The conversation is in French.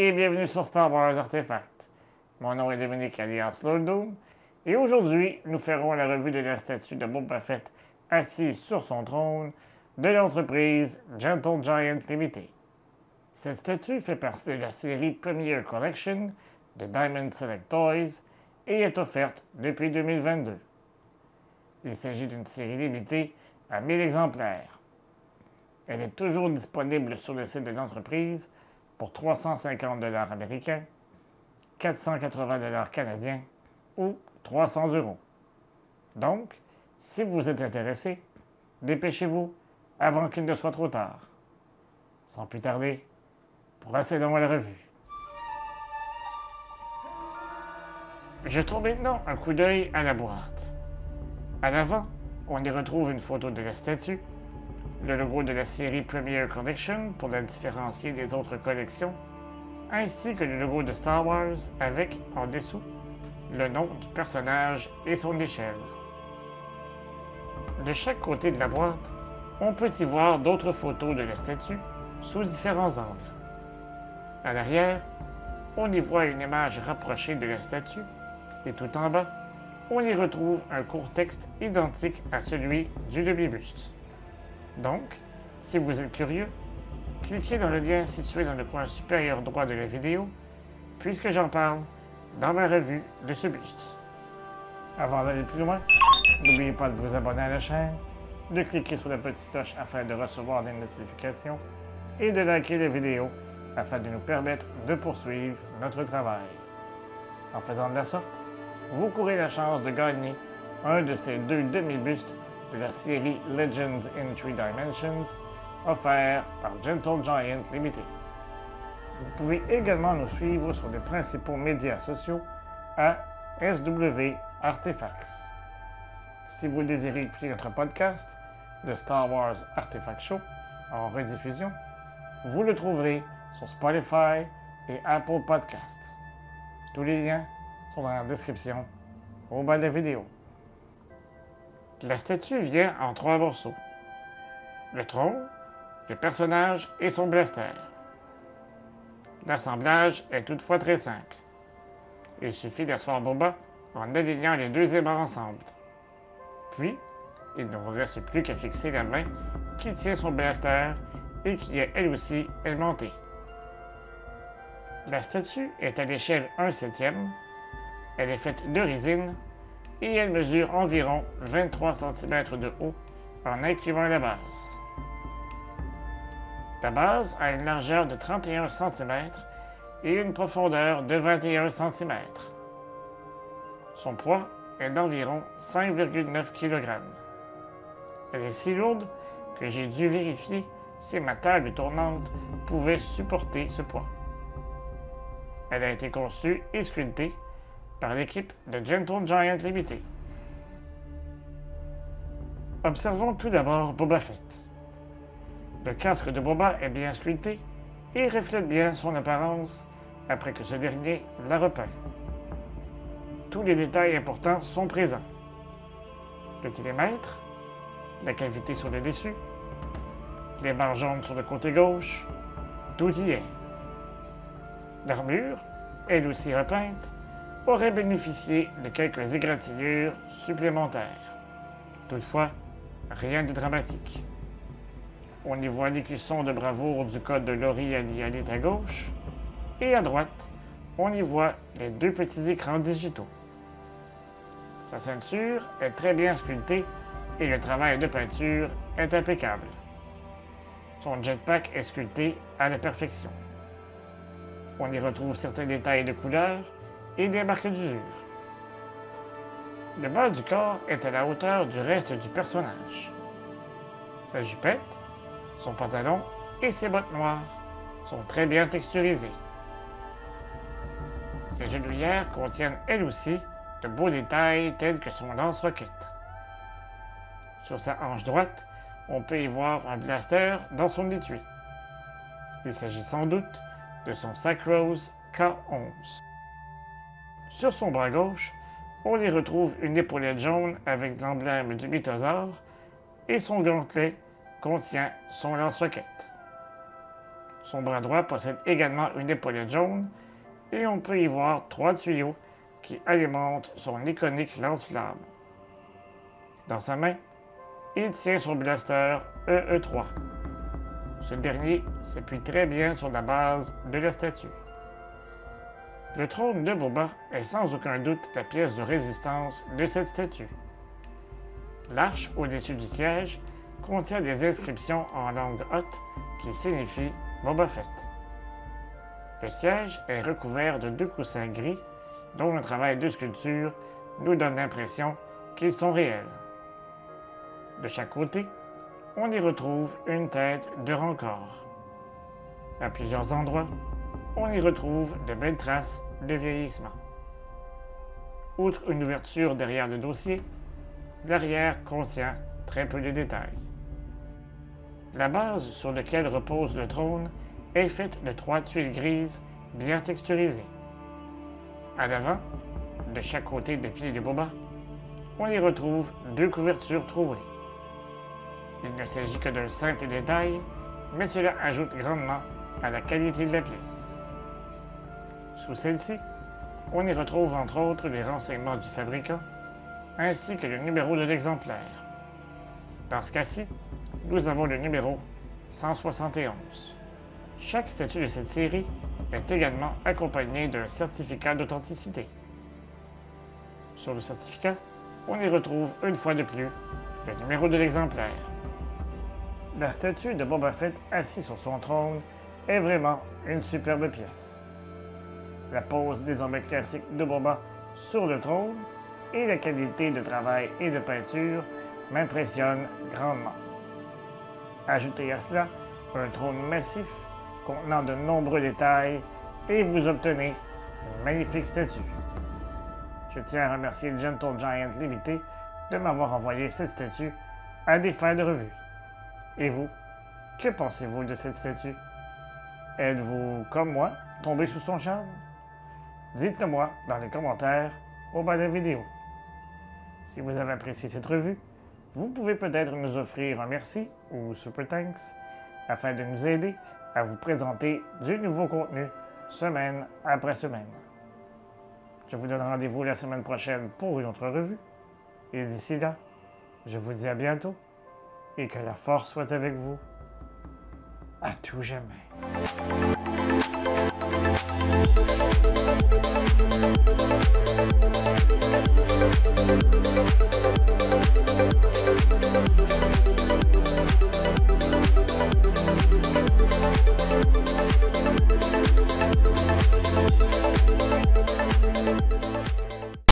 et bienvenue sur Star Wars Artefact. Mon nom est Dominique alias Lordoom et aujourd'hui nous ferons la revue de la statue de Boba Fett assis sur son trône de l'entreprise Gentle Giant Limited. Cette statue fait partie de la série Premier Collection de Diamond Select Toys et est offerte depuis 2022. Il s'agit d'une série limitée à 1000 exemplaires. Elle est toujours disponible sur le site de l'entreprise pour 350 $ américains, 480 $ canadiens ou 300 €. Donc, si vous êtes intéressé, dépêchez-vous avant qu'il ne soit trop tard. Sans plus tarder, procédons à la revue. Jetons maintenant un coup d'œil à la boîte. À l'avant, on y retrouve une photo de la statue, le logo de la série Premier Collection pour la différencier des autres collections, ainsi que le logo de Star Wars avec, en dessous, le nom du personnage et son échelle. De chaque côté de la boîte, on peut y voir d'autres photos de la statue sous différents angles. À l'arrière, on y voit une image rapprochée de la statue et tout en bas, on y retrouve un court texte identique à celui du demi-buste. Donc, si vous êtes curieux, cliquez dans le lien situé dans le coin supérieur droit de la vidéo, puisque j'en parle dans ma revue de ce buste. Avant d'aller plus loin, n'oubliez pas de vous abonner à la chaîne, de cliquer sur la petite cloche afin de recevoir des notifications et de liker la vidéo afin de nous permettre de poursuivre notre travail. En faisant de la sorte, vous courez la chance de gagner un de ces deux demi-bustes de la série Legends in 3 Dimensions, offert par Gentle Giant Limited. Vous pouvez également nous suivre sur les principaux médias sociaux à SW Artefacts. Si vous désirez écouter notre podcast, le Star Wars Artefact Show, en rediffusion, vous le trouverez sur Spotify et Apple Podcasts. Tous les liens sont dans la description au bas de la vidéo. La statue vient en 3 morceaux. Le trône, le personnage et son blaster. L'assemblage est toutefois très simple. Il suffit d'asseoir Boba en alignant les deux aimants ensemble. Puis, il ne vous reste plus qu'à fixer la main qui tient son blaster et qui est elle aussi aimantée. La statue est à l'échelle 1/7. Elle est faite de résine et elle mesure environ 23 cm de haut en incluant la base. La base a une largeur de 31 cm et une profondeur de 21 cm. Son poids est d'environ 5,9 kg. Elle est si lourde que j'ai dû vérifier si ma table tournante pouvait supporter ce poids. Elle a été conçue et sculptée par l'équipe de Gentle Giant Limited. Observons tout d'abord Boba Fett. Le casque de Boba est bien sculpté et reflète bien son apparence après que ce dernier l'a repeint. Tous les détails importants sont présents. Le télémètre, la cavité sur le dessus, les barres jaunes sur le côté gauche, tout y est. L'armure, elle aussi repeinte, aurait bénéficié de quelques égratignures supplémentaires. Toutefois, rien de dramatique. On y voit l'écusson de bravoure du code de Lori Alialit à gauche, et à droite, on y voit les deux petits écrans digitaux. Sa ceinture est très bien sculptée et le travail de peinture est impeccable. Son jetpack est sculpté à la perfection. On y retrouve certains détails de couleur et des marques d'usure. Le bas du corps est à la hauteur du reste du personnage. Sa jupette, son pantalon et ses bottes noires sont très bien texturisés. Ses genouillères contiennent elles aussi de beaux détails tels que son lance-roquette. Sur sa hanche droite, on peut y voir un blaster dans son étui. Il s'agit sans doute de son Sacrose K11. Sur son bras gauche, on y retrouve une épaulette jaune avec l'emblème du mythosaure et son gantelet contient son lance-roquette. Son bras droit possède également une épaulette jaune et on peut y voir 3 tuyaux qui alimentent son iconique lance-flamme. Dans sa main, il tient son blaster EE3. Ce dernier s'appuie très bien sur la base de la statue. Le trône de Boba est sans aucun doute la pièce de résistance de cette statue. L'arche au-dessus du siège contient des inscriptions en langue haute qui signifient Boba Fett. Le siège est recouvert de 2 coussins gris dont le travail de sculpture nous donne l'impression qu'ils sont réels. De chaque côté, on y retrouve une tête de Rancor. À plusieurs endroits, on y retrouve de belles traces de vieillissement. Outre une ouverture derrière le dossier, l'arrière contient très peu de détails. La base sur laquelle repose le trône est faite de 3 tuiles grises bien texturisées. À l'avant, de chaque côté des pieds de Boba, on y retrouve 2 couvertures trouées. Il ne s'agit que d'un simple détail, mais cela ajoute grandement à la qualité de la pièce. Sous celle-ci, on y retrouve entre autres les renseignements du fabricant, ainsi que le numéro de l'exemplaire. Dans ce cas-ci, nous avons le numéro 171. Chaque statue de cette série est également accompagnée d'un certificat d'authenticité. Sur le certificat, on y retrouve une fois de plus le numéro de l'exemplaire. La statue de Boba Fett assis sur son trône est vraiment une superbe pièce. La pose désormais classique de Boba sur le trône et la qualité de travail et de peinture m'impressionnent grandement. Ajoutez à cela un trône massif contenant de nombreux détails et vous obtenez une magnifique statue. Je tiens à remercier Gentle Giant Limité de m'avoir envoyé cette statue à des fins de revue. Et vous, que pensez-vous de cette statue? Êtes-vous, comme moi, tombé sous son charme? Dites-le moi dans les commentaires au bas de la vidéo. Si vous avez apprécié cette revue, vous pouvez peut-être nous offrir un merci ou Super Thanks afin de nous aider à vous présenter du nouveau contenu semaine après semaine. Je vous donne rendez-vous la semaine prochaine pour une autre revue. Et d'ici là, je vous dis à bientôt et que la force soit avec vous à tout jamais.